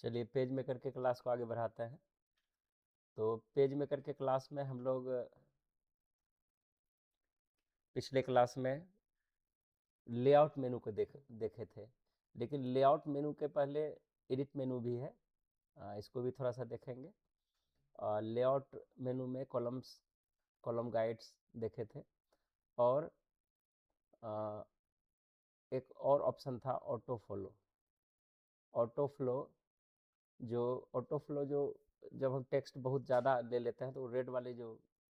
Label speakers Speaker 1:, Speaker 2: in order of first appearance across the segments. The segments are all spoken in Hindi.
Speaker 1: चलिए पेज मेकर के क्लास को आगे बढ़ाते हैं। तो पेज मेकर के क्लास में हम लोग पिछले क्लास में लेआउट मेनू को देखे थे, लेकिन लेआउट मेनू के पहले एडिट मेनू भी है, इसको भी थोड़ा सा देखेंगे। लेआउट मेनू में कॉलम गाइड्स देखे थे, और एक और ऑप्शन था ऑटो फ्लो। ऑटो फ्लो जो जब हम टेक्स्ट बहुत ज़्यादा ले लेते हैं तो रेड वाली जो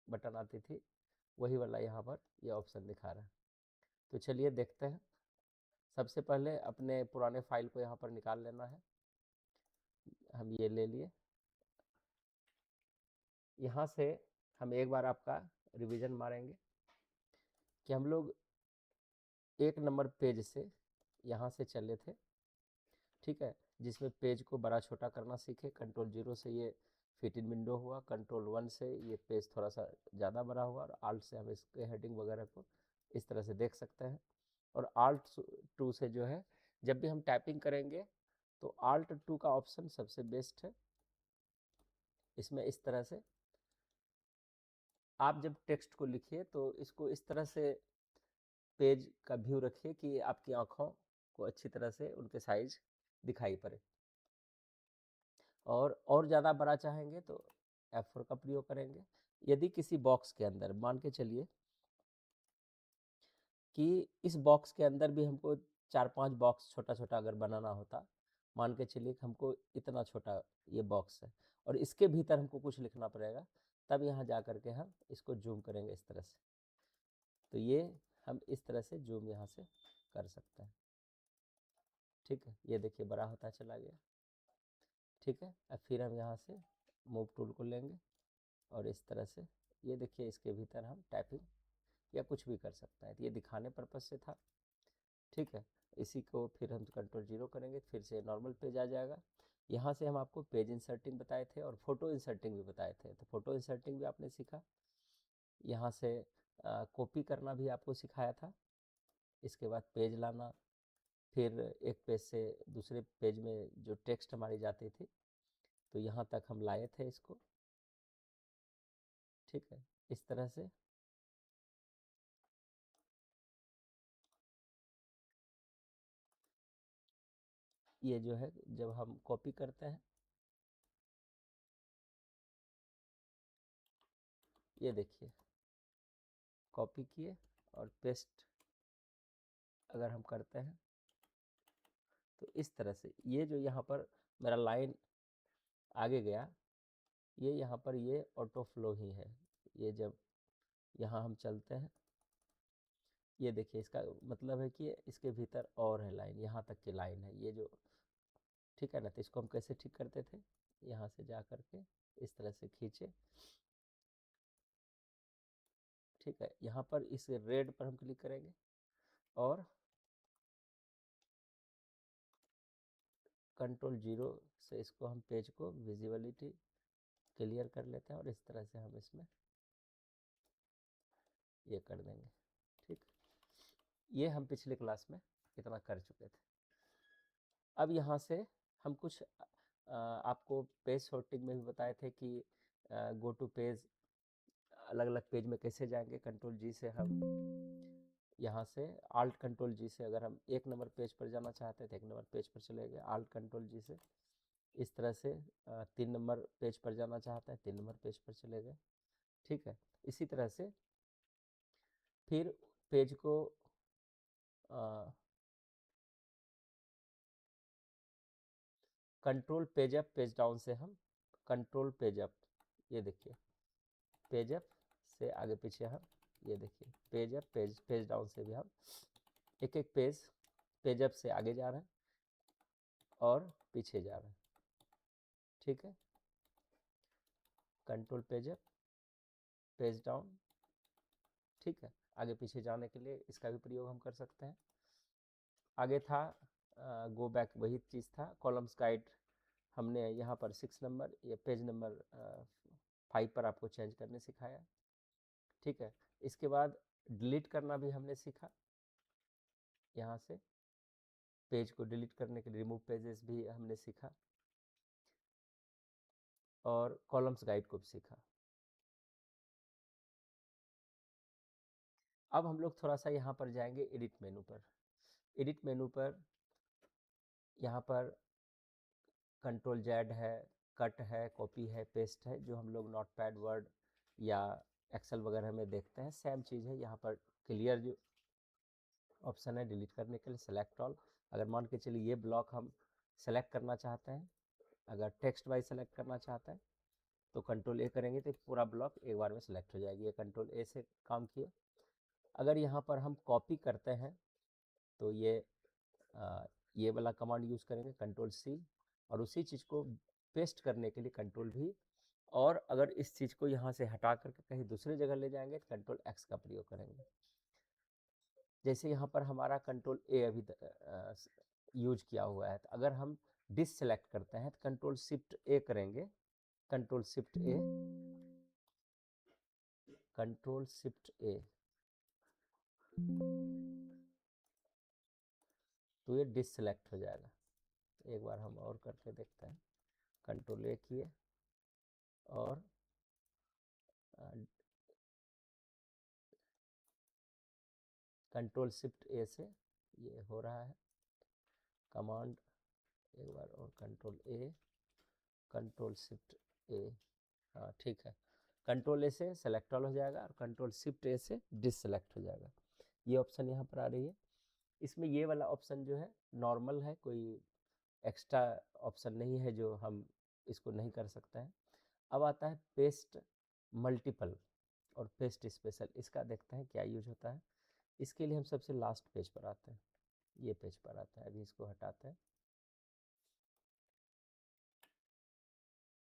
Speaker 1: बटन आती थी वही वाला यहाँ पर ये ऑप्शन दिखा रहा है। तो चलिए देखते हैं। सबसे पहले अपने पुराने फाइल को यहाँ पर निकाल लेना है। हम ये ले लिए। यहाँ से हम एक बार आपका रिवीजन मारेंगे कि हम लोग 1 नंबर पेज से यहाँ से चले थे, ठीक है, जिसमें पेज को बड़ा छोटा करना सीखे। कंट्रोल 0 से ये फिट इन विंडो हुआ, कंट्रोल 1 से ये पेज थोड़ा सा ज़्यादा बड़ा हुआ, और आल्ट से हम इसके हेडिंग वगैरह को इस तरह से देख सकते हैं। और आल्ट 2 से जो है, जब भी हम टाइपिंग करेंगे तो आल्ट 2 का ऑप्शन सबसे बेस्ट है। इसमें इस तरह से आप जब टेक्स्ट को लिखिए तो इसको इस तरह से पेज का व्यू रखिए कि आपकी आँखों को अच्छी तरह से उनके साइज दिखाई पड़े। और ज़्यादा बड़ा चाहेंगे तो F4 का प्रयोग करेंगे। यदि किसी बॉक्स के अंदर मान के चलिए कि इस बॉक्स के अंदर भी हमको 4-5 बॉक्स छोटा-छोटा अगर बनाना होता, मान के चलिए कि हमको इतना छोटा ये बॉक्स है और इसके भीतर हमको कुछ लिखना पड़ेगा, तब यहाँ जा कर के हम इसको जूम करेंगे इस तरह से। तो ये हम इस तरह से जूम यहाँ से कर सकते हैं, ठीक है। ये देखिए बड़ा होता चला गया, ठीक है। अब फिर हम यहाँ से मूव टूल को लेंगे और इस तरह से ये देखिए इसके भीतर हम टाइपिंग या कुछ भी कर सकते हैं। तो ये दिखाने पर्पज़ से था, ठीक है। इसी को फिर हम कंट्रोल 0 करेंगे, फिर से नॉर्मल पेज आ जाएगा। यहाँ से हम आपको पेज इंसर्टिंग बताए थे और फोटो इंसर्टिंग भी बताए थे। तो फोटो इंसर्टिंग भी आपने सीखा। यहाँ से कॉपी करना भी आपको सिखाया था। इसके बाद पेज लाना, फिर एक पेज से दूसरे पेज में जो टेक्स्ट हमारी जाती थी तो यहाँ तक हम लाए थे इसको, ठीक है। इस तरह से ये जो है जब हम कॉपी करते हैं, ये देखिए कॉपी किए और पेस्ट अगर हम करते हैं तो इस तरह से ये जो यहाँ पर मेरा लाइन आगे गया, ये यहाँ पर ये ऑटो फ्लो ही है। ये जब यहाँ हम चलते हैं, ये देखिए इसका मतलब है कि इसके भीतर और है लाइन, यहाँ तक की लाइन है ये जो, ठीक है ना। तो इसको हम कैसे ठीक करते थे, यहाँ से जा करके इस तरह से खींचे, ठीक है। यहाँ पर इस रेड पर हम क्लिक करेंगे और कंट्रोल 0 से इसको हम पेज को विजिबिलिटी क्लियर कर लेते हैं और इस तरह से हम इसमें ये कर देंगे, ठीक। ये हम पिछले क्लास में इतना कर चुके थे। अब यहाँ से हम कुछ आपको पेज सॉर्टिंग में भी बताए थे कि गो टू पेज, अलग अलग पेज में कैसे जाएंगे। कंट्रोल जी से हम यहाँ से आल्ट कंट्रोल जी से अगर हम 1 नंबर पेज पर जाना चाहते हैं तो 1 नंबर पेज पर चले गए आल्ट कंट्रोल जी से। इस तरह से 3 नंबर पेज पर जाना चाहते हैं 3 नंबर पेज पर चले गए, ठीक है। इसी तरह से फिर पेज को control page up page down से हम कंट्रोल पेज अप, ये देखिए पेज अप से आगे पीछे हम, ये देखिए पेज अप पेज डाउन से भी हम एक एक पेज अप से आगे जा रहे हैं और पीछे जा रहे हैं, ठीक है। Control page up page down, ठीक है। आगे पीछे जाने के लिए इसका भी प्रयोग हम कर सकते हैं। आगे था गो बैक, वही चीज़ था। कॉलम्स गाइड हमने यहाँ पर 6 नंबर या पेज नंबर 5 पर आपको चेंज करने सिखाया, ठीक है। इसके बाद डिलीट करना भी हमने सीखा। यहाँ से पेज को डिलीट करने के लिए रिमूव पेजेस भी हमने सीखा, और कॉलम्स गाइड को भी सीखा। अब हम लोग थोड़ा सा यहाँ पर जाएंगे एडिट मेनू पर। एडिट मेनू पर यहाँ पर कंट्रोल जेड है, कट है, कॉपी है, पेस्ट है, जो हम लोग नोटपैड, वर्ड या एक्सेल वगैरह में देखते हैं, सेम चीज़ है। यहाँ पर क्लियर जो ऑप्शन है डिलीट करने के लिए, सेलेक्ट ऑल। अगर मान के चलिए ये ब्लॉक हम सेलेक्ट करना चाहते हैं, अगर टेक्स्ट वाइज सेलेक्ट करना चाहते हैं तो कंट्रोल ए करेंगे तो पूरा ब्लॉक एक बार में सेलेक्ट हो जाएगी। ये कंट्रोल ए से काम किए। अगर यहाँ पर हम कॉपी करते हैं तो ये वाला कमांड यूज़ करेंगे, कंट्रोल सी, और उसी चीज़ को पेस्ट करने के लिए कंट्रोल भी। और अगर इस चीज़ को यहाँ से हटा करके कहीं दूसरी जगह ले जाएंगे तो कंट्रोल एक्स का प्रयोग करेंगे। जैसे यहाँ पर हमारा कंट्रोल ए अभी यूज किया हुआ है, तो अगर हम डिससेलेक्ट करते हैं तो कंट्रोल शिफ्ट ए करेंगे, कंट्रोल शिफ्ट ए, कंट्रोल शिफ्ट ए, तो ये डिससेलेक्ट हो जाएगा। तो एक बार हम और करके देखते हैं, कंट्रोल ए किए और कंट्रोल शिफ्ट ए से ये हो रहा है कमांड। एक बार और कंट्रोल ए, कंट्रोल शिफ्ट ए, हाँ ठीक है। कंट्रोल ए से सेलेक्ट ऑल हो जाएगा और कंट्रोल शिफ्ट ए से डिससेलेक्ट हो जाएगा। ये ऑप्शन यहाँ पर आ रही है। इसमें ये वाला ऑप्शन जो है नॉर्मल है, कोई एक्स्ट्रा ऑप्शन नहीं है जो हम इसको नहीं कर सकते हैं। अब आता है पेस्ट मल्टीपल और पेस्ट स्पेशल। इसका देखते हैं क्या यूज होता है। इसके लिए हम सबसे लास्ट पेज पर आते हैं, ये पेज पर आता है। अभी इसको हटाते हैं।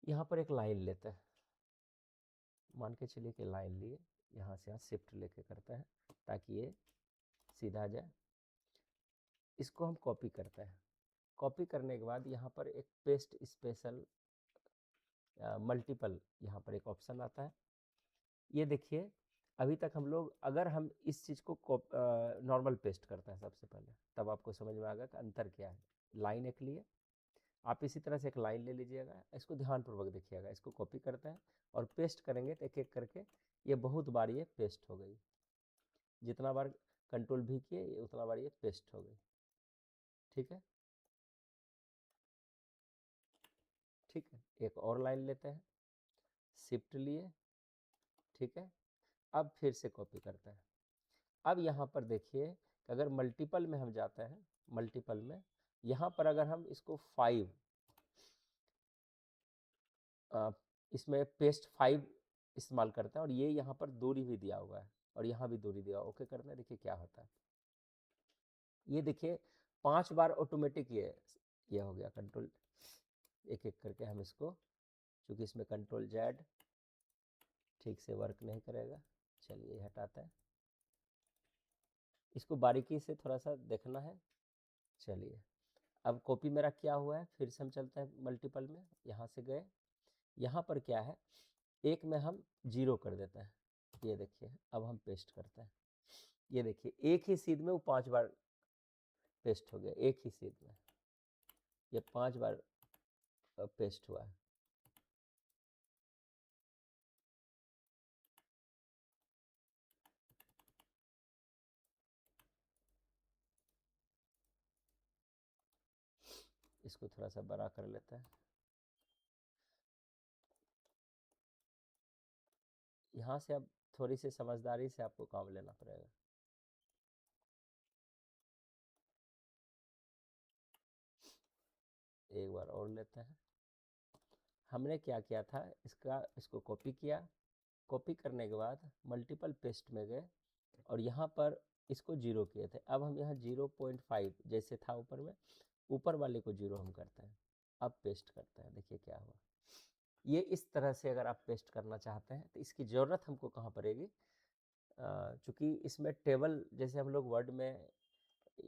Speaker 1: यहाँ पर एक लाइन लेते हैं, मान के चलिए कि लाइन लिए, यहाँ से यहाँ शिफ्ट लेके करते हैं ताकि ये सीधा जाए। इसको हम कॉपी करते हैं। कॉपी करने के बाद यहाँ पर एक पेस्ट स्पेशल मल्टीपल यहाँ पर एक ऑप्शन आता है। ये देखिए, अभी तक हम लोग अगर हम इस चीज़ को नॉर्मल पेस्ट करते हैं सबसे पहले, तब आपको समझ में आएगा कि अंतर क्या है। लाइन एक लिए, आप इसी तरह से एक लाइन ले लीजिएगा, इसको ध्यानपूर्वक देखिएगा। इसको कॉपी करते हैं और पेस्ट करेंगे तो एक एक करके ये बहुत बार ये पेस्ट हो गई। जितना बार कंट्रोल भी किए उतना बार ये पेस्ट हो गई। ठीक है, ठीक है। एक और लाइन लेते हैं, शिफ्ट लिए, ठीक है। अब फिर से कॉपी करते हैं। अब यहाँ पर देखिए कि अगर मल्टीपल में हम जाते हैं, मल्टीपल में यहाँ पर अगर हम इसको 5 इसमें पेस्ट 5 इस्तेमाल करते हैं और ये यहाँ पर दूरी भी दिया हुआ है और यहाँ भी दूरी दिया, ओके करते हैं। देखिए क्या होता है, ये देखिए 5 बार ऑटोमेटिक ये हो गया। कंट्रोल एक एक करके हम इसको, चूँकि इसमें कंट्रोल जेड ठीक से वर्क नहीं करेगा, चलिए हटाते हैं। इसको बारीकी से थोड़ा सा देखना है। चलिए, अब कॉपी मेरा क्या हुआ है, फिर से हम चलते हैं मल्टीपल में। यहाँ से गए, यहाँ पर क्या है, एक में हम 0 कर देते हैं। ये देखिए, अब हम पेस्ट करते हैं। ये देखिए एक ही सीध में वो 5 बार पेस्ट हो गया, एक ही सीध में ये 5 बार पेस्ट हुआ है। इसको थोड़ा सा बड़ा कर लेते हैं। यहाँ से अब थोड़ी सी समझदारी से आपको काम लेना पड़ेगा। एक बार और लेते हैं। हमने क्या किया था, इसको कॉपी किया, कॉपी करने के बाद मल्टीपल पेस्ट में गए और यहाँ पर इसको 0 किए थे। अब हम यहाँ 0.5 जैसे था ऊपर में, ऊपर वाले को 0 हम करते हैं। अब पेस्ट करते हैं, देखिए क्या हुआ। ये इस तरह से अगर आप पेस्ट करना चाहते हैं तो इसकी ज़रूरत हमको कहाँ पड़ेगी, चूँकि इसमें टेबल जैसे हम लोग वर्ड में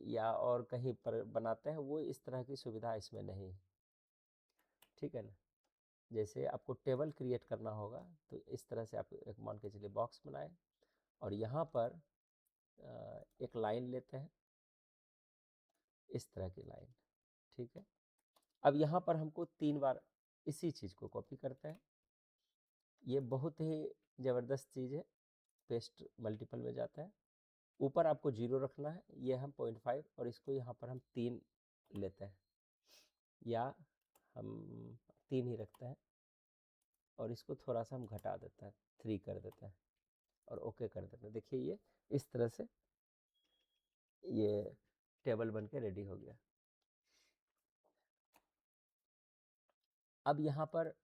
Speaker 1: या और कहीं पर बनाते हैं, वो इस तरह की सुविधा इसमें नहीं है। ठीक है ना, जैसे आपको टेबल क्रिएट करना होगा तो इस तरह से आप एक मान के चलिए बॉक्स बनाए और यहाँ पर एक लाइन लेते हैं, इस तरह की लाइन। ठीक है, अब यहाँ पर हमको 3 बार इसी चीज़ को कॉपी करते हैं। ये बहुत ही ज़बरदस्त चीज़ है। पेस्ट मल्टीपल में जाता है। ऊपर आपको 0 रखना है, ये हम 0.5 और इसको यहाँ पर हम 3 लेते हैं, या हम 3 ही रखते हैं और इसको थोड़ा सा हम घटा देते हैं, 3 कर देते हैं और ओके कर देते हैं। देखिए ये इस तरह से ये टेबल बन के रेडी हो गया। अब यहाँ पर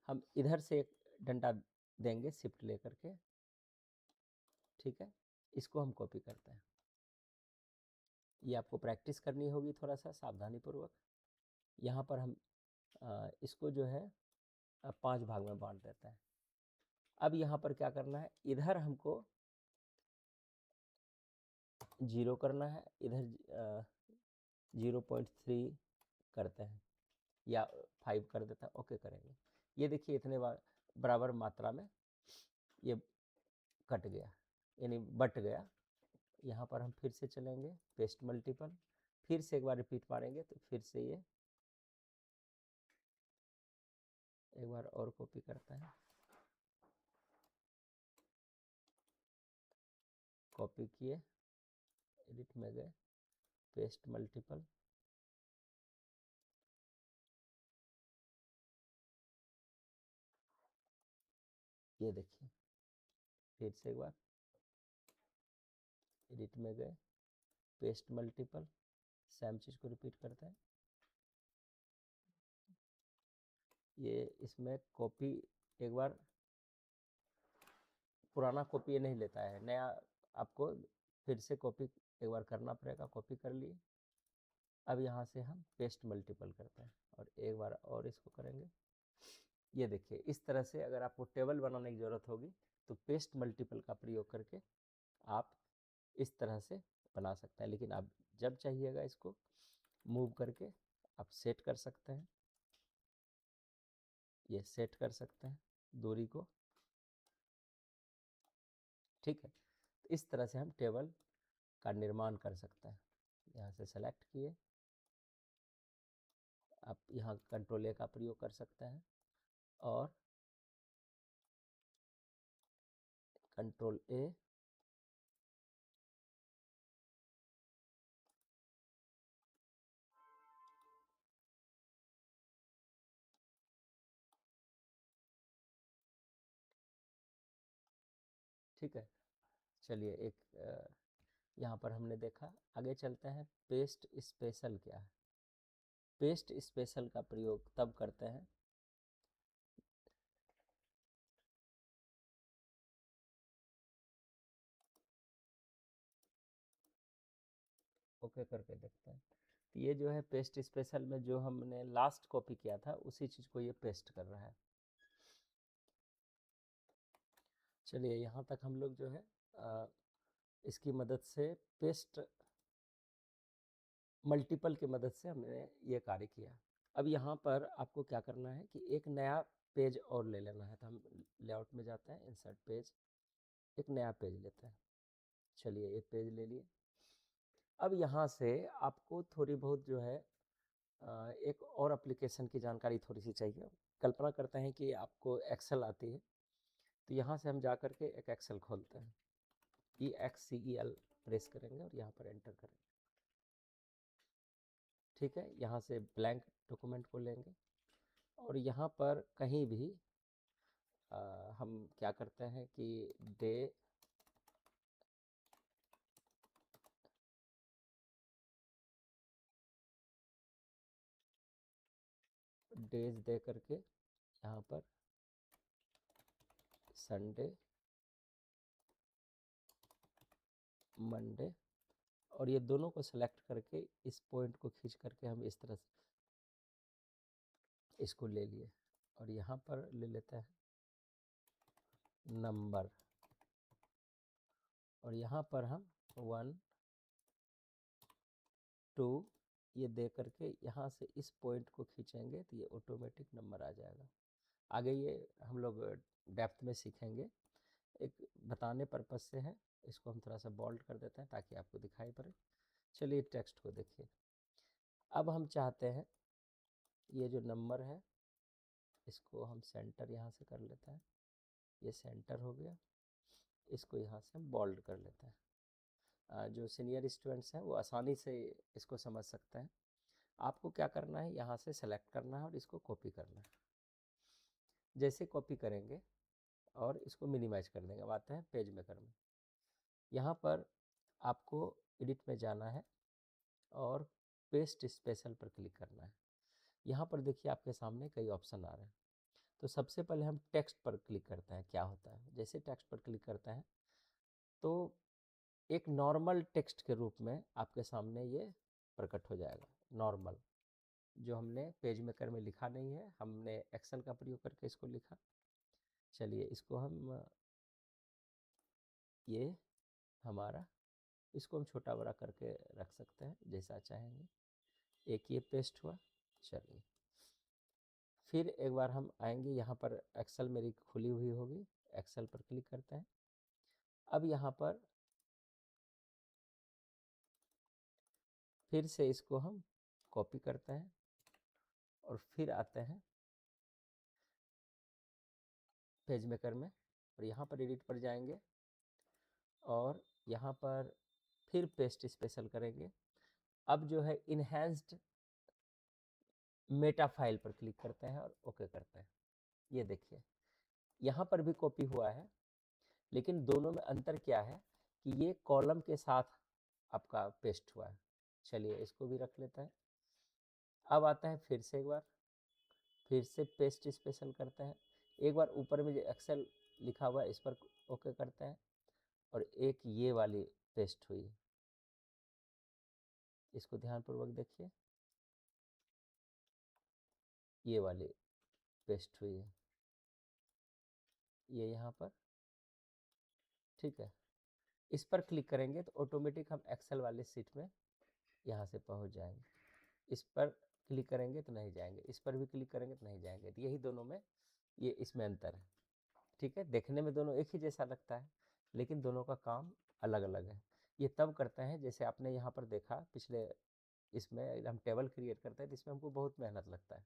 Speaker 1: हम इधर से एक डंडा देंगे शिफ्ट लेकर के, ठीक है। इसको हम कॉपी करते हैं। ये आपको प्रैक्टिस करनी होगी थोड़ा सा सावधानी पूर्वक। यहाँ पर हम इसको जो है 5 भाग में बांट देते हैं। अब यहाँ पर क्या करना है, इधर हमको 0 करना है, इधर 0.3 करते हैं या 5 कर देता है, ओके करेंगे। ये देखिए इतने बराबर मात्रा में ये कट गया, यानी बट गया। यहाँ पर हम फिर से चलेंगे पेस्ट मल्टीपल, फिर से एक बार रिपीट मारेंगे तो फिर से ये एक बार और कॉपी करते हैं। कॉपी किए, एडिट में गए, पेस्ट मल्टीपल, ये देखिए फिर से एक बार एडिट में गए, पेस्ट मल्टीपल, सेम चीज़ को रिपीट करते हैं। ये इसमें कॉपी एक बार पुराना कॉपी ये नहीं लेता है, नया आपको फिर से कॉपी एक बार करना पड़ेगा। कॉपी कर लिए। अब यहाँ से हम पेस्ट मल्टीपल करते हैं और एक बार और इसको करेंगे। ये देखिए इस तरह से अगर आपको टेबल बनाने की ज़रूरत होगी तो पेस्ट मल्टीपल का प्रयोग करके आप इस तरह से बना सकते हैं। लेकिन आप जब चाहिएगा इसको मूव करके आप सेट कर सकते हैं, ये सेट कर सकते हैं दूरी को, ठीक है। इस तरह से हम टेबल का निर्माण कर सकते हैं। यहाँ से सेलेक्ट किए, आप यहाँ कंट्रोल ए का प्रयोग कर सकते हैं और कंट्रोल ए, ठीक है। चलिए एक यहाँ पर हमने देखा, आगे चलते हैं। पेस्ट स्पेशल क्या है? पेस्ट स्पेशल का प्रयोग तब करते हैं ओके करके देखते हैं। तो ये जो है पेस्ट स्पेशल में जो हमने लास्ट कॉपी किया था उसी चीज़ को ये पेस्ट कर रहा है। चलिए यहाँ तक हम लोग जो है इसकी मदद से पेस्ट मल्टीपल की मदद से हमने ये कार्य किया। अब यहाँ पर आपको क्या करना है कि एक नया पेज और ले लेना है। तो हम लेआउट में जाते हैं, इंसर्ट पेज, एक नया पेज लेते हैं। चलिए एक पेज ले लिए। अब यहाँ से आपको थोड़ी बहुत जो है एक और एप्लीकेशन की जानकारी थोड़ी सी चाहिए। कल्पना करते हैं कि आपको एक्सेल आती है, तो यहाँ से हम जा कर के एक एक्सेल खोलते हैं, EXCEL प्रेस करेंगे और यहाँ पर एंटर करेंगे, ठीक है। यहाँ से ब्लैंक डॉक्यूमेंट को लेंगे और यहाँ पर कहीं भी हम क्या करते हैं कि डेज दे करके यहाँ पर संडे, मंडे, और ये दोनों को सेलेक्ट करके इस पॉइंट को खींच करके हम इस तरह से इसको ले लिए और यहाँ पर ले लेते हैं नंबर, और यहाँ पर हम 1 2 ये दे करके यहाँ से इस पॉइंट को खींचेंगे तो ये ऑटोमेटिक नंबर आ जाएगा। आगे ये हम लोग डेप्थ में सीखेंगे, एक बताने पर्पस से है। इसको हम थोड़ा सा बोल्ड कर देते हैं ताकि आपको दिखाई पड़े। चलिए टेक्स्ट को देखिए। अब हम चाहते हैं ये जो नंबर है इसको हम सेंटर यहाँ से कर लेते हैं, ये सेंटर हो गया। इसको यहाँ से हम बोल्ड कर लेते हैं। जो सीनियर स्टूडेंट्स हैं वो आसानी से इसको समझ सकते हैं। आपको क्या करना है, यहाँ से सेलेक्ट करना है और इसको कॉपी करना है। जैसे कॉपी करेंगे और इसको मिनिमाइज कर देंगे। अब आते हैं पेज मेकर में। यहाँ पर आपको एडिट में जाना है और पेस्ट स्पेशल पर क्लिक करना है। यहाँ पर देखिए आपके सामने कई ऑप्शन आ रहे हैं। तो सबसे पहले हम टेक्स्ट पर क्लिक करते हैं, क्या होता है। जैसे टेक्स्ट पर क्लिक करते हैं तो एक नॉर्मल टेक्स्ट के रूप में आपके सामने ये प्रकट हो जाएगा। नॉर्मल जो हमने पेज मेकर में लिखा नहीं है, हमने एक्सेल का प्रयोग करके इसको लिखा। चलिए इसको हम ये हमारा, इसको हम छोटा बड़ा करके रख सकते हैं जैसा चाहेंगे। एक ये पेस्ट हुआ। चलिए फिर एक बार हम आएंगे, यहाँ पर एक्सेल मेरी खुली हुई होगी, एक्सेल पर क्लिक करते हैं। अब यहाँ पर फिर से इसको हम कॉपी करते हैं और फिर आते हैं पेज मेकर में और यहाँ पर एडिट पर जाएंगे और यहाँ पर फिर पेस्ट स्पेशल करेंगे। अब जो है इनहेंस्ड मेटा फाइल पर क्लिक करते हैं और ओके करते हैं। ये देखिए यहाँ पर भी कॉपी हुआ है, लेकिन दोनों में अंतर क्या है कि ये कॉलम के साथ आपका पेस्ट हुआ है। चलिए इसको भी रख लेते हैं। अब आता है फिर से एक बार, फिर से पेस्ट स्पेशल करते हैं। एक बार ऊपर में जो एक्सेल लिखा हुआ है इस पर ओके करते हैं और एक ये वाली पेस्ट हुई है, इसको ध्यानपूर्वक देखिए, ये वाली पेस्ट हुई है, ये यहाँ पर। ठीक है, इस पर क्लिक करेंगे तो ऑटोमेटिक हम एक्सेल वाले सीट में यहाँ से पहुँच जाएंगे। इस पर क्लिक करेंगे तो नहीं जाएंगे, इस पर भी क्लिक करेंगे तो नहीं जाएंगे। तो यही दोनों में ये इसमें अंतर है। ठीक है, देखने में दोनों एक ही जैसा लगता है, लेकिन दोनों का काम अलग अलग है। ये तब करते हैं जैसे आपने यहाँ पर देखा पिछले, इसमें हम टेबल क्रिएट करते हैं तो इसमें हमको बहुत मेहनत लगता है,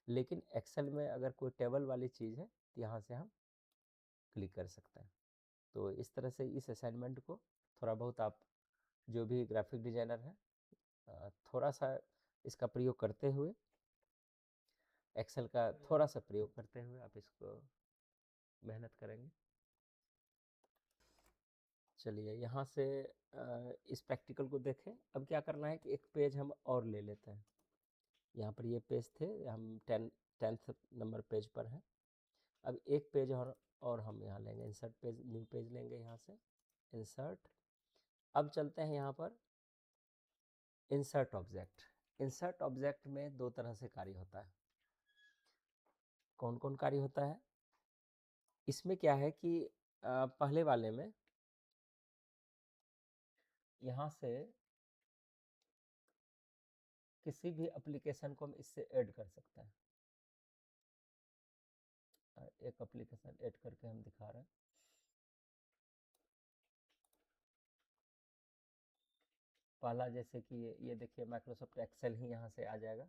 Speaker 1: लेकिन एक्सेल में अगर कोई टेबल वाली चीज़ है तो यहाँ से हम क्लिक कर सकते हैं। तो इस तरह से इस असाइनमेंट को थोड़ा बहुत आप जो भी ग्राफिक डिजाइनर हैं थोड़ा सा इसका प्रयोग करते हुए, एक्सेल का थोड़ा सा प्रयोग करते हुए आप इसको मेहनत करेंगे। चलिए यहाँ से इस प्रैक्टिकल को देखें। अब क्या करना है कि एक पेज हम और ले लेते हैं। यहाँ पर ये पेज थे, हम 10th नंबर पेज पर हैं। अब एक पेज और हम यहाँ लेंगे, इंसर्ट पेज, न्यू पेज लेंगे यहाँ से, इंसर्ट। अब चलते हैं यहाँ पर इंसर्ट ऑब्जेक्ट। इंसर्ट ऑब्जेक्ट में दो तरह से कार्य होता है। कौन कौन कार्य होता है इसमें? क्या है कि पहले वाले में यहाँ से किसी भी एप्लीकेशन को हम इससे ऐड कर सकते हैं। एक एप्लीकेशन ऐड करके हम दिखा रहे हैं। पहला जैसे कि ये देखिए माइक्रोसॉफ्ट एक्सेल ही यहाँ से आ जाएगा।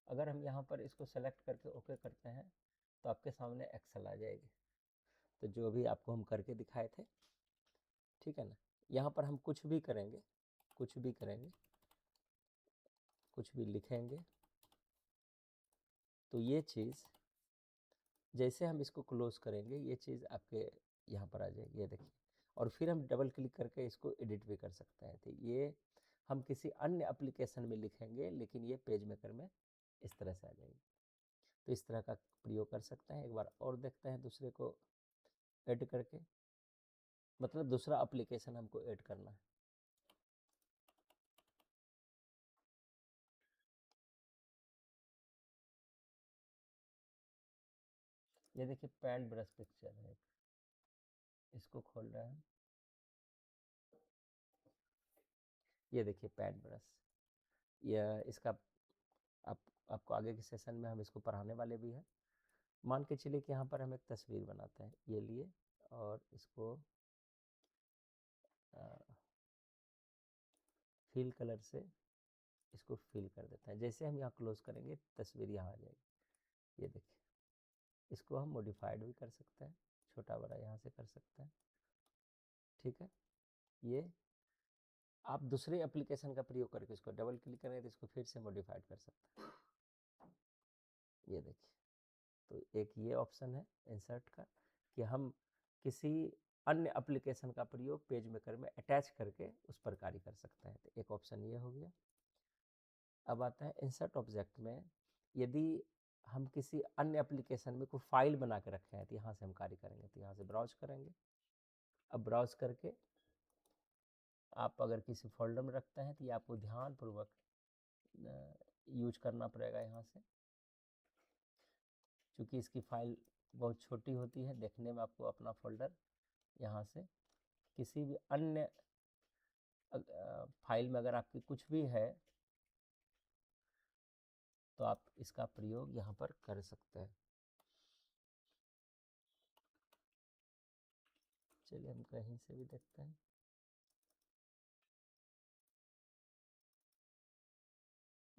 Speaker 1: अगर हम यहाँ पर इसको सेलेक्ट करके ओके करते हैं तो आपके सामने एक्सेल आ जाएगी, तो जो भी आपको हम करके दिखाए थे। ठीक है ना, यहाँ पर हम कुछ भी करेंगे, कुछ भी करेंगे, कुछ भी लिखेंगे तो ये चीज़ जैसे हम इसको क्लोज करेंगे ये चीज़ आपके यहाँ पर आ जाएगी, ये देखिए। और फिर हम डबल क्लिक करके इसको एडिट भी कर सकते हैं। तो ये हम किसी अन्य एप्लीकेशन में लिखेंगे लेकिन ये पेज मेकर में इस तरह से आ जाएगी। तो इस तरह का प्रयोग कर सकते हैं। एक बार और देखते हैं दूसरे को ऐड करके, मतलब दूसरा एप्लीकेशन हमको ऐड करना है। ये देखिए पेंट ब्रश पिक्चर है, इसको खोल रहे हैं। ये देखिए पेंट ब्रश, यह इसका आपको आगे के सेशन में हम इसको पढ़ाने वाले भी हैं। मान के चलिए कि यहाँ पर हम एक तस्वीर बनाते हैं, ये लिए और इसको फिल कलर से इसको फिल कर देते हैं। जैसे हम यहाँ क्लोज करेंगे तस्वीर यहाँ आ जाएगी, ये देखिए। इसको हम मॉडिफाइड भी कर सकते हैं, छोटा बड़ा यहाँ से कर सकते हैं। ठीक है, ये आप दूसरे एप्लीकेशन का प्रयोग करके इसको डबल क्लिक करेंगे तो इसको फिर से मॉडिफाइड कर सकते हैं। ये देखिए, तो एक ये ऑप्शन है इंसर्ट का कि हम किसी अन्य एप्लीकेशन का प्रयोग पेज मेकर में अटैच करके उस पर कार्य कर सकते हैं। तो एक ऑप्शन ये हो गया। अब आता है इंसर्ट ऑब्जेक्ट में, यदि हम किसी अन्य एप्लीकेशन में कोई फाइल बना के रखे हैं तो यहाँ से हम कार्य करेंगे। तो यहाँ से ब्राउज करेंगे। अब ब्राउज करके आप अगर किसी फोल्डर में रखते हैं तो ये आपको ध्यानपूर्वक यूज करना पड़ेगा यहाँ से, क्योंकि इसकी फाइल बहुत छोटी होती है। देखने में आपको अपना फोल्डर यहाँ से किसी भी अन्य फाइल में अगर आपकी कुछ भी है तो आप इसका प्रयोग यहाँ पर कर सकते हैं। चलिए हम कहीं से भी देखते हैं।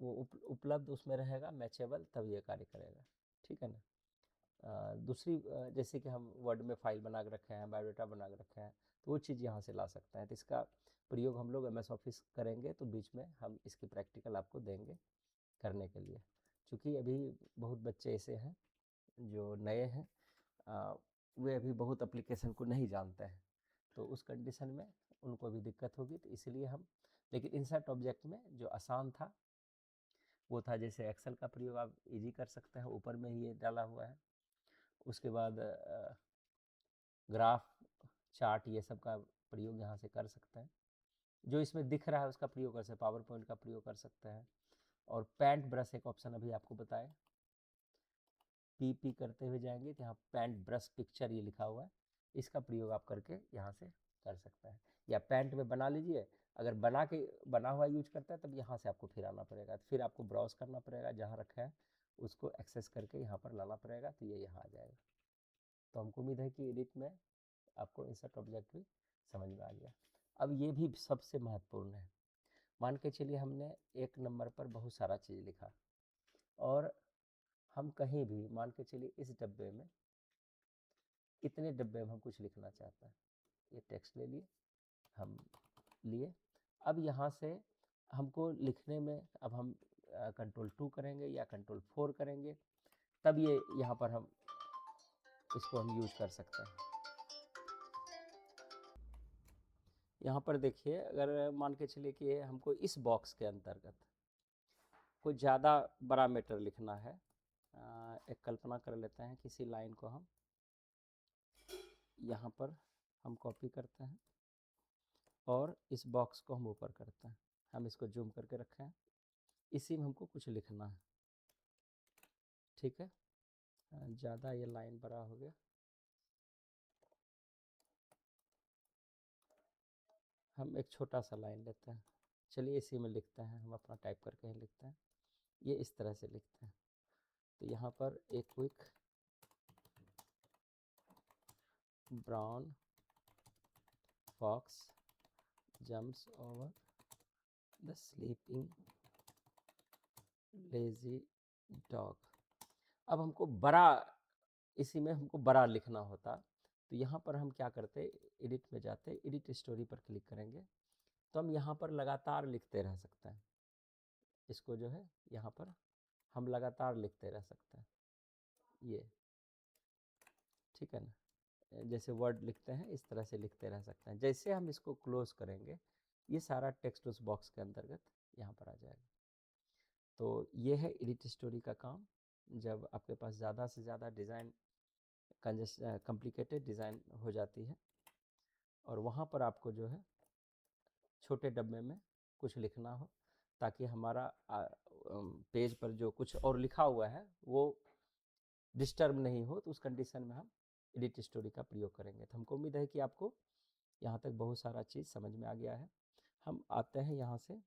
Speaker 1: वो उपलब्ध उसमें रहेगा मैचेबल, तब ये कार्य करेगा। ठीक है ना। दूसरी जैसे कि हम वर्ड में फाइल बना के रखे हैं, बायोडाटा बना के रखे हैं, तो वो चीज़ यहाँ से ला सकते हैं। तो इसका प्रयोग हम लोग MS ऑफिस करेंगे तो बीच में हम इसकी प्रैक्टिकल आपको देंगे करने के लिए, क्योंकि अभी बहुत बच्चे ऐसे हैं जो नए हैं, वे अभी बहुत एप्लीकेशन को नहीं जानते हैं, तो उस कंडीशन में उनको भी दिक्कत होगी। तो इसलिए हम, लेकिन इंसर्ट ऑब्जेक्ट में जो आसान था वो था, जैसे एक्सेल का प्रयोग आप इजी कर सकते हैं, ऊपर में ही ये डाला हुआ है। उसके बाद ग्राफ, चार्ट, ये सब का प्रयोग यहाँ से कर सकते हैं। जो इसमें दिख रहा है उसका प्रयोग कर सकते हैं, पावर पॉइंट का प्रयोग कर सकते हैं। और पेंट ब्रश एक ऑप्शन अभी आपको बताए, पी करते हुए जाएंगे तो यहाँ पेंट ब्रश पिक्चर ये लिखा हुआ है, इसका प्रयोग आप करके यहाँ से कर सकते हैं। या पेंट में बना लीजिए, अगर बना हुआ यूज करता है तब यहाँ से आपको फिर आना पड़ेगा, फिर आपको ब्राउज करना पड़ेगा, जहाँ रखा है उसको एक्सेस करके यहाँ पर लाना पड़ेगा, तो ये यहाँ आ जाएगा। तो हमको उम्मीद है कि एडिट में आपको इंसर्ट ऑब्जेक्ट भी समझ में आ गया। अब ये भी सबसे महत्वपूर्ण है। मान के चलिए हमने एक नंबर पर बहुत सारा चीज़ लिखा, और हम कहीं भी मान के चलिए इस डब्बे में, इतने डब्बे में हम कुछ लिखना चाहते हैं। ये टेक्स्ट ले लिए, हम लिए। अब यहाँ से हमको लिखने में, अब हम कंट्रोल 2 करेंगे या कंट्रोल 4 करेंगे, तब ये यहाँ पर हम इसको हम यूज कर सकते हैं। यहाँ पर देखिए, अगर मान के चलिए कि हमको इस बॉक्स के अंतर्गत कोई ज़्यादा बड़ा मैटर लिखना है, एक कल्पना कर लेते हैं, किसी लाइन को हम यहाँ पर हम कॉपी करते हैं और इस बॉक्स को हम ऊपर करते हैं। हम इसको जूम करके रखें हैं, इसी में हमको कुछ लिखना है। ठीक है, ज़्यादा ये लाइन बड़ा हो गया, हम एक छोटा सा लाइन लेते हैं। चलिए इसी में लिखते हैं, हम अपना टाइप करके ही लिखते हैं। ये इस तरह से लिखते हैं। तो यहाँ पर एक quick brown fox jumps over the sleeping lazy dog. अब हमको बड़ा, इसी में हमको बड़ा लिखना होता, तो यहाँ पर हम क्या करते, एडिट में जाते, एडिट स्टोरी पर क्लिक करेंगे, तो हम यहाँ पर लगातार लिखते रह सकते हैं। इसको जो है यहाँ पर हम लगातार लिखते रह सकते हैं, ये ठीक है ना। जैसे वर्ड लिखते हैं इस तरह से लिखते रह सकते हैं। जैसे हम इसको क्लोज करेंगे, ये सारा टेक्स्ट उस बॉक्स के अंतर्गत यहाँ पर आ जाएगा। तो ये है एडिट स्टोरी का काम। जब आपके पास ज़्यादा से ज़्यादा डिज़ाइन, कॉम्प्लिकेटेड डिज़ाइन हो जाती है, और वहाँ पर आपको जो है छोटे डब्बे में कुछ लिखना हो, ताकि हमारा पेज पर जो कुछ और लिखा हुआ है वो डिस्टर्ब नहीं हो, तो उस कंडीशन में हम एडिट स्टोरी का प्रयोग करेंगे। तो हमको उम्मीद है कि आपको यहाँ तक बहुत सारा चीज़ समझ में आ गया है। हम आते हैं यहाँ से,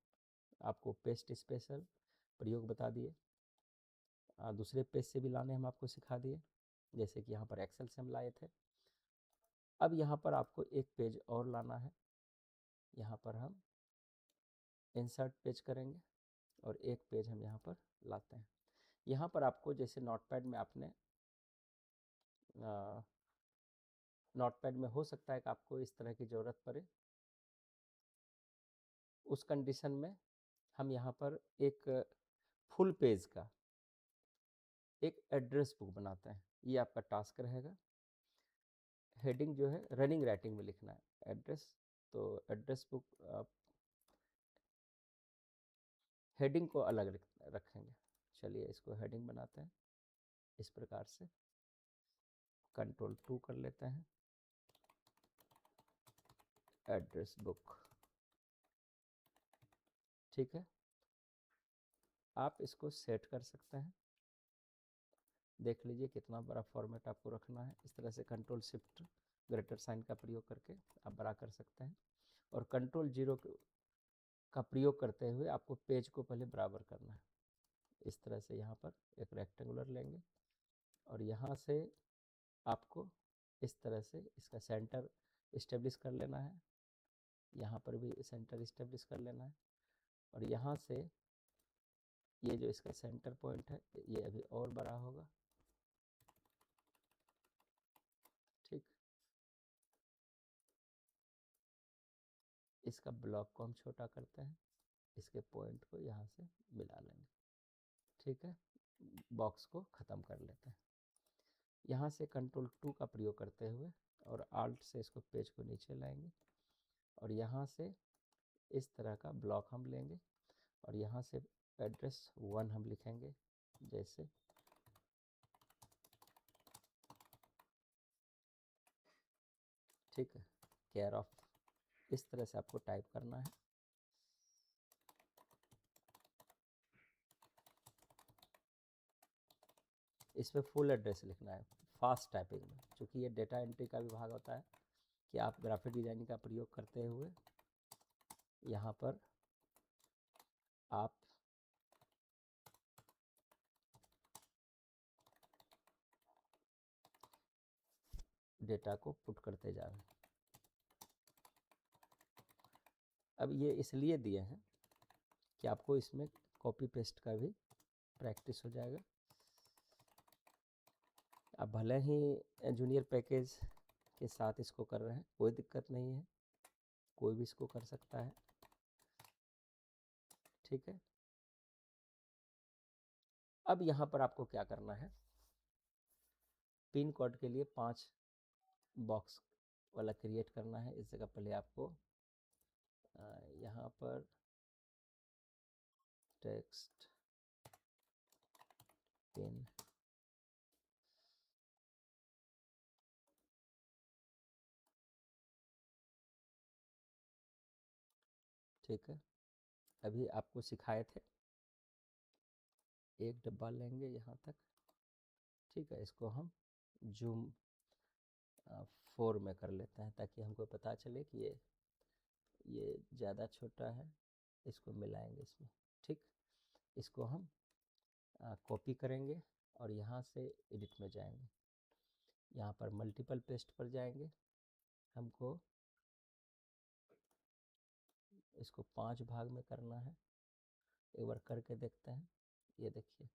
Speaker 1: आपको पेस्ट स्पेशल प्रयोग बता दिए, दूसरे पेज से भी लाने हम आपको सिखा दिए, जैसे कि यहाँ पर एक्सेल से हम लाए थे। अब यहाँ पर आपको एक पेज और लाना है, यहाँ पर हम इंसर्ट पेज करेंगे और एक पेज हम यहाँ पर लाते हैं। यहाँ पर आपको जैसे नोटपैड में आपने नोटपैड में हो सकता है कि आपको इस तरह की ज़रूरत पड़े। उस कंडीशन में हम यहाँ पर एक फुल पेज का एक एड्रेस बुक बनाते हैं। ये आपका टास्क रहेगा। हेडिंग जो है रनिंग राइटिंग में लिखना है एड्रेस। तो एड्रेस बुक आप हेडिंग को अलग रखेंगे। चलिए इसको हेडिंग बनाते हैं इस प्रकार से। Ctrl+2 कर लेते हैं, एड्रेस बुक। ठीक है, आप इसको सेट कर सकते हैं। देख लीजिए कितना बड़ा फॉर्मेट आपको रखना है। इस तरह से Ctrl+Shift का प्रयोग करके आप बड़ा कर सकते हैं। और Ctrl+0 का प्रयोग करते हुए आपको पेज को पहले बराबर करना है। इस तरह से यहाँ पर एक रेक्टेंगुलर लेंगे और यहाँ से आपको इस तरह से इसका सेंटर इस्टेब्लिश कर लेना है। यहाँ पर भी सेंटर इस्टेब्लिश कर लेना है और यहाँ से ये जो इसका सेंटर पॉइंट है ये अभी और बड़ा होगा। ठीक, इसका ब्लॉक को हम छोटा करते हैं, इसके पॉइंट को यहाँ से मिला लेंगे। ठीक है, बॉक्स को ख़त्म कर लेते हैं। यहाँ से Ctrl+2 का प्रयोग करते हुए और Alt से इसको पेज को नीचे लाएंगे और यहाँ से इस तरह का ब्लॉक हम लेंगे और यहाँ से एड्रेस 1 हम लिखेंगे। जैसे ठीक है, केयर ऑफ, इस तरह से आपको टाइप करना है। इसमें फुल एड्रेस लिखना है फास्ट टाइपिंग में, क्योंकि ये डेटा एंट्री का विभाग होता है कि आप ग्राफिक डिजाइनिंग का प्रयोग करते हुए यहाँ पर आप डेटा को पुट करते जा रहे हैं। अब ये इसलिए दिए हैं कि आपको इसमें कॉपी पेस्ट का भी प्रैक्टिस हो जाएगा। आप भले ही जूनियर पैकेज के साथ इसको कर रहे हैं, कोई दिक्कत नहीं है, कोई भी इसको कर सकता है। ठीक है, अब यहाँ पर आपको क्या करना है, पिन कोड के लिए 5 बॉक्स वाला क्रिएट करना है। इस जगह पहले आपको यहाँ पर टेक्स्ट पिन ठीक है, अभी आपको सिखाए थे। एक डब्बा लेंगे यहाँ तक। ठीक है, इसको हम जूम 4 में कर लेते हैं ताकि हमको पता चले कि ये ज़्यादा छोटा है। इसको मिलाएंगे इसमें। ठीक, इसको हम कॉपी करेंगे और यहाँ से एडिट में जाएंगे। यहाँ पर मल्टीपल पेस्ट पर जाएंगे। हमको इसको 5 भाग में करना है। एक बार करके देखते हैं। ये देखिए,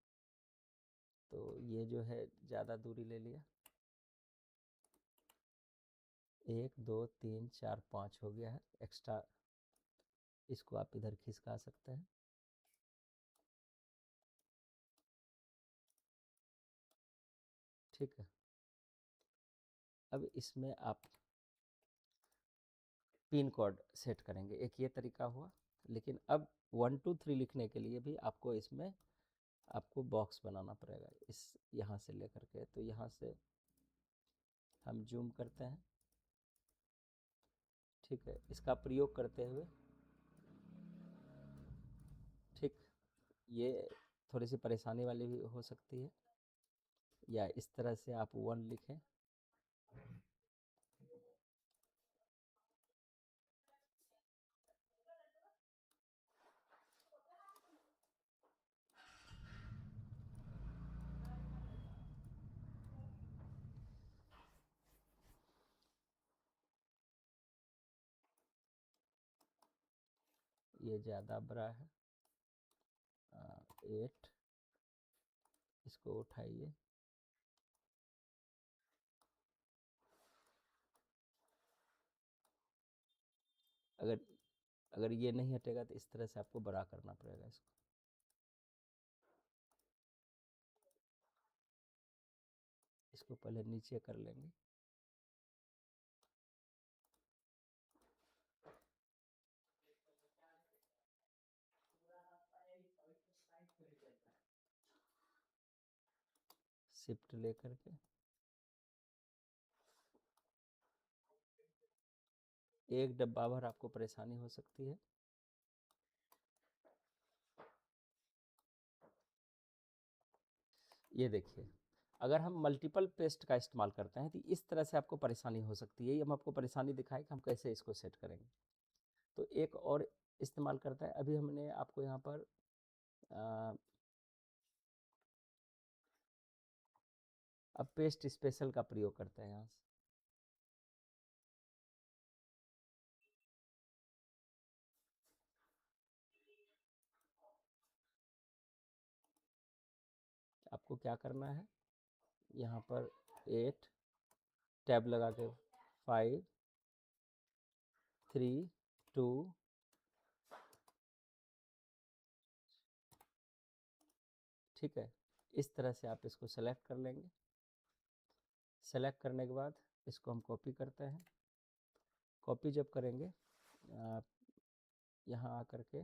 Speaker 1: तो ये जो है ज़्यादा दूरी ले लिया। 1 2 3 4 5 हो गया है एक्स्ट्रा। इसको आप इधर खिसका सकते हैं। ठीक है, अब इसमें आप पिन कोड सेट करेंगे। एक ये तरीका हुआ, लेकिन अब 1 2 3 लिखने के लिए भी आपको इसमें आपको बॉक्स बनाना पड़ेगा। इस यहाँ से लेकर के, तो यहाँ से हम जूम करते हैं। ठीक है, इसका प्रयोग करते हुए ठीक, ये थोड़ी सी परेशानी वाली भी हो सकती है, या इस तरह से आप 1 लिखें। ये ज़्यादा बड़ा है। 8, इसको उठाइए। अगर अगर ये नहीं हटेगा तो इस तरह से आपको बड़ा करना पड़ेगा इसको। इसको पहले नीचे कर लेंगे। शिफ्ट लेकर के एक डब्बा भर आपको परेशानी हो सकती है। ये देखिए, अगर हम मल्टीपल पेस्ट का इस्तेमाल करते हैं तो इस तरह से आपको परेशानी हो सकती है। ये हम आपको परेशानी दिखाए कि हम कैसे इसको सेट करेंगे। तो एक और इस्तेमाल करते हैं। अभी हमने आपको यहाँ पर अब पेस्ट स्पेशल का प्रयोग करते हैं यहाँ से। आपको क्या करना है, यहाँ पर 8 टैब लगा के 5 3 2 ठीक है, इस तरह से आप इसको सेलेक्ट कर लेंगे। सेलेक्ट करने के बाद इसको हम कॉपी करते हैं। कॉपी जब करेंगे आप यहाँ आकर के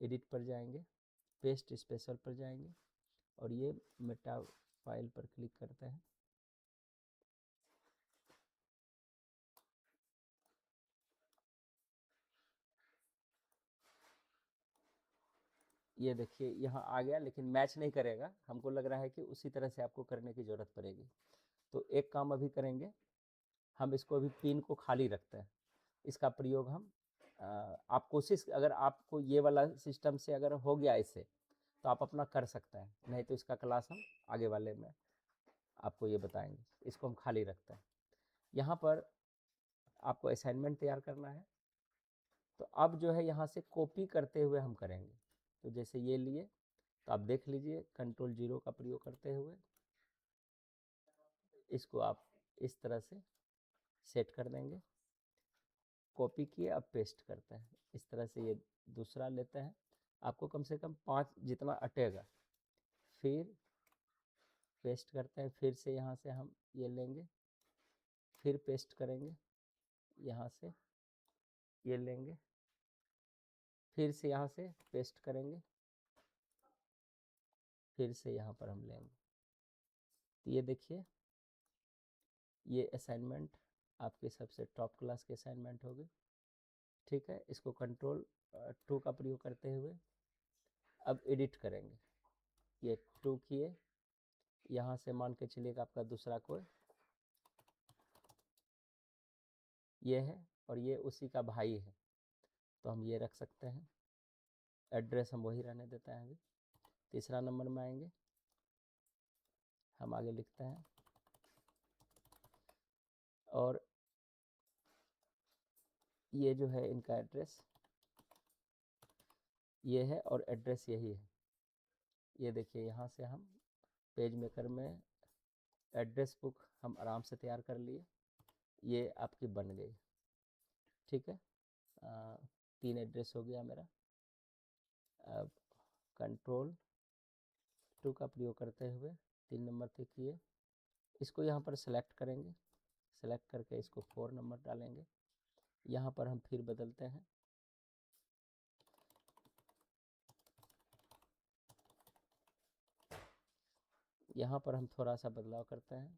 Speaker 1: एडिट पर जाएंगे, पेस्ट स्पेशल पर जाएंगे और ये मेटा फाइल पर क्लिक करते हैं। ये देखिए यहाँ आ गया, लेकिन मैच नहीं करेगा। हमको लग रहा है कि उसी तरह से आपको करने की ज़रूरत पड़ेगी। तो एक काम अभी करेंगे, हम इसको अभी पिन को खाली रखते हैं। इसका प्रयोग हम आप कोशिश, अगर आपको ये वाला सिस्टम से अगर हो गया इससे, तो आप अपना कर सकते हैं, नहीं तो इसका क्लास हम आगे वाले में आपको ये बताएंगे। इसको हम खाली रखते हैं। यहाँ पर आपको असाइनमेंट तैयार करना है। तो अब जो है यहाँ से कॉपी करते हुए हम करेंगे। तो जैसे ये लिए, तो आप देख लीजिए Ctrl 0 का प्रयोग करते हुए इसको आप इस तरह से सेट कर देंगे। कॉपी किए, अब पेस्ट करते हैं। इस तरह से ये दूसरा लेते हैं। आपको कम से कम 5 जितना अटेगा। फिर पेस्ट करते हैं। फिर से यहाँ से हम ये लेंगे, फिर पेस्ट करेंगे। यहाँ से ये लेंगे, फिर से यहाँ से पेस्ट करेंगे, फिर से यहाँ पर हम लेंगे। तो ये देखिए, ये असाइनमेंट आपके सबसे टॉप क्लास के असाइनमेंट होगी। ठीक है, इसको Ctrl 2 का प्रयोग करते हुए अब एडिट करेंगे। ये 2 किए, यहाँ से मान के चलिएगा आपका दूसरा कोई ये है और ये उसी का भाई है, तो हम ये रख सकते हैं। एड्रेस हम वही रहने देते हैं। अभी तीसरा नंबर में आएंगे, हम आगे लिखते हैं और ये जो है इनका एड्रेस ये है और एड्रेस यही है। ये देखिए, यहाँ से हम पेज मेकर में एड्रेस बुक हम आराम से तैयार कर लिए। ये आपकी बन गई। ठीक है, 3 एड्रेस हो गया मेरा। अब Ctrl 2 का प्रयोग करते हुए 3 नंबर पे किए, इसको यहाँ पर सेलेक्ट करेंगे। सेलेक्ट करके इसको 4 नंबर डालेंगे। यहाँ पर हम फिर बदलते हैं। यहाँ पर हम थोड़ा सा बदलाव करते हैं।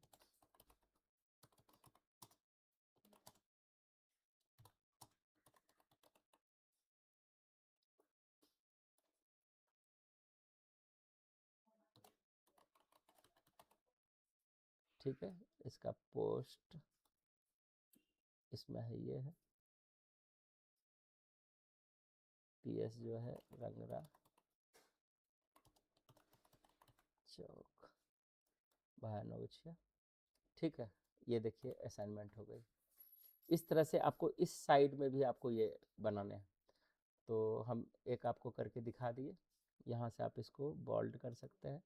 Speaker 1: ठीक है, इसका पोस्ट इसमें है, ये है PS जो है रंगरा चौक भयानोविछिया। ठीक है, ये देखिए असाइनमेंट हो गई। इस तरह से आपको इस साइड में भी आपको ये बनाने हैं। तो हम एक आपको करके दिखा दिए। यहाँ से आप इसको बोल्ड कर सकते हैं,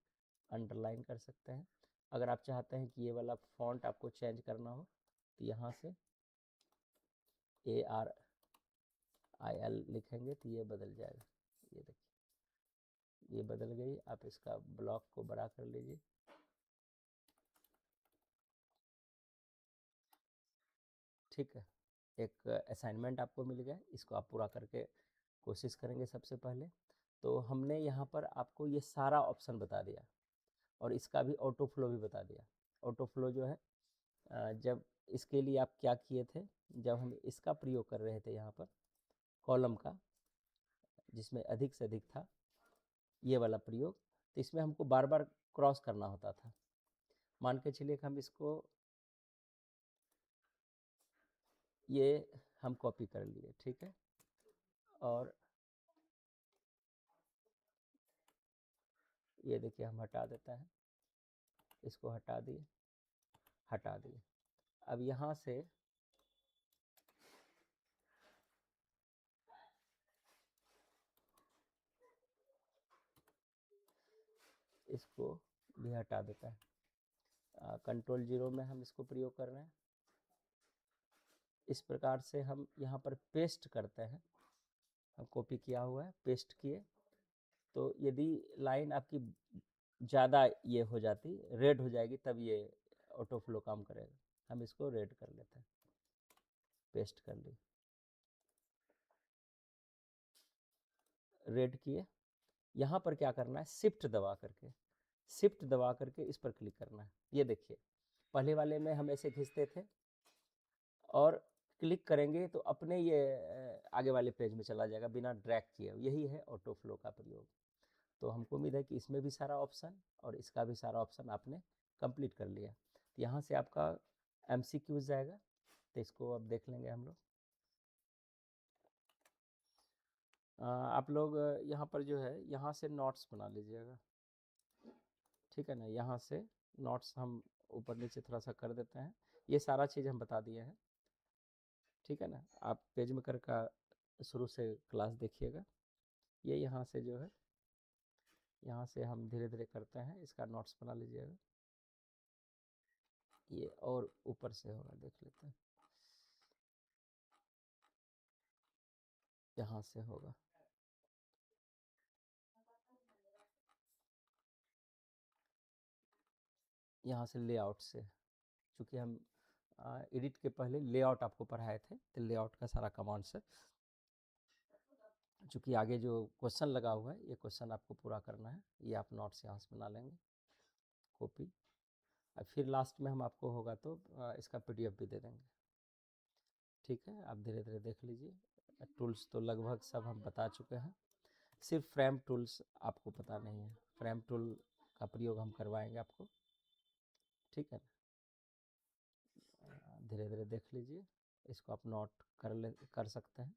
Speaker 1: अंडरलाइन कर सकते हैं। अगर आप चाहते हैं कि ये वाला फॉन्ट आपको चेंज करना हो, तो यहाँ से AR IL लिखेंगे तो ये बदल जाएगा। ये देखिए ये बदल गई। आप इसका ब्लॉक को बड़ा कर लीजिए। ठीक है, एक असाइनमेंट आपको मिल गया, इसको आप पूरा करके कोशिश करेंगे। सबसे पहले तो हमने यहाँ पर आपको ये सारा ऑप्शन बता दिया और इसका भी ऑटो फ्लो भी बता दिया। ऑटो फ्लो जो है जब इसके लिए आप क्या किए थे, जब हम इसका प्रयोग कर रहे थे यहाँ पर कॉलम का, जिसमें अधिक से अधिक था ये वाला प्रयोग, तो इसमें हमको बार बार क्रॉस करना होता था। मान के चलिए कि हम इसको ये हम कॉपी कर लिए, ठीक है, और ये देखिए हम हटा देते हैं, इसको हटा दिए, हटा दिए। अब यहाँ से इसको भी हटा देता है। कंट्रोल 0 में हम इसको प्रयोग कर रहे हैं। इस प्रकार से हम यहाँ पर पेस्ट करते हैं। हम कॉपी किया हुआ है, पेस्ट किए, तो यदि लाइन आपकी ज़्यादा ये हो जाती, रेड हो जाएगी, तब ये ऑटो फ्लो काम करेगा। हम इसको रेड कर लेते हैं, पेस्ट कर ली, रेड किए। यहाँ पर क्या करना है, शिफ्ट दबा करके, शिफ्ट दबा करके इस पर क्लिक करना है। ये देखिए पहले वाले में हम ऐसे खींचते थे और क्लिक करेंगे तो अपने ये आगे वाले पेज में चला जाएगा बिना ड्रैग किए। यही है ऑटो फ्लो का प्रयोग। तो हमको उम्मीद है कि इसमें भी सारा ऑप्शन और इसका भी सारा ऑप्शन आपने कंप्लीट कर लिया। तो यहाँ से आपका MCQ जाएगा, तो इसको अब देख लेंगे हम लोग। आप लोग यहाँ पर जो है यहाँ से नोट्स बना लीजिएगा, ठीक है ना। यहाँ से नोट्स हम ऊपर नीचे थोड़ा सा कर देते हैं। ये सारा चीज़ हम बता दिए हैं, ठीक है ना। आप पेज मेकर का शुरू से क्लास देखिएगा। ये यहाँ से जो है, यहाँ से हम धीरे धीरे करते हैं, इसका नोट्स बना लीजिएगा। ये और ऊपर से होगा, देख लेते हैं, यहाँ से होगा। यहाँ से लेआउट से, चूँकि हम एडिट के पहले लेआउट आपको पढ़ाए थे, तो लेआउट का सारा कमांड से, चूँकि आगे जो क्वेश्चन लगा हुआ है ये क्वेश्चन आपको पूरा करना है। ये आप नोट्स यहाँ से बना लेंगे, कॉपी, और फिर लास्ट में हम आपको होगा तो इसका PDF भी दे देंगे, ठीक है। आप धीरे धीरे देख लीजिए। टूल्स तो लगभग सब हम बता चुके हैं, सिर्फ फ्रेम टूल्स आपको पता नहीं है। फ्रेम टूल का प्रयोग हम करवाएंगे आपको, ठीक है ना। धीरे धीरे देख लीजिए, इसको आप नोट कर सकते हैं,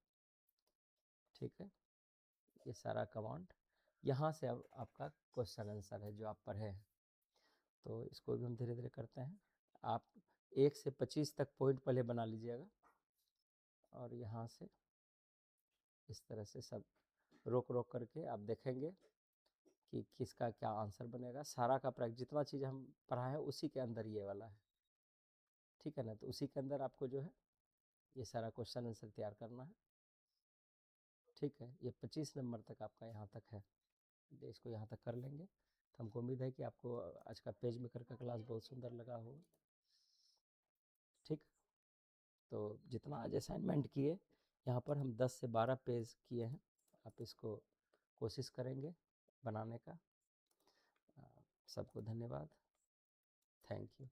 Speaker 1: ठीक है। ये सारा कमांड यहाँ से अब आपका क्वेश्चन आंसर है जो आप पढ़े हैं। तो इसको भी हम धीरे धीरे करते हैं। आप 1 से 25 तक पॉइंट पहले बना लीजिएगा और यहाँ से इस तरह से सब रोक रोक करके आप देखेंगे कि किसका क्या आंसर बनेगा। सारा का प्रैक्टिस जितना चीज़ हम पढ़ा है उसी के अंदर ये वाला है, ठीक है ना। तो उसी के अंदर आपको जो है ये सारा क्वेश्चन आंसर तैयार करना है, ठीक है। ये 25 नंबर तक आपका यहाँ तक है, इसको यहाँ तक कर लेंगे। तो हमको उम्मीद है कि आपको आज का पेज मेकर का क्लास बहुत सुंदर लगा होगा, ठीक। तो जितना आज असाइनमेंट किए, यहाँ पर हम 10 से 12 पेज किए हैं। आप इसको कोशिश करेंगे बनाने का। सबको धन्यवाद, थैंक यू।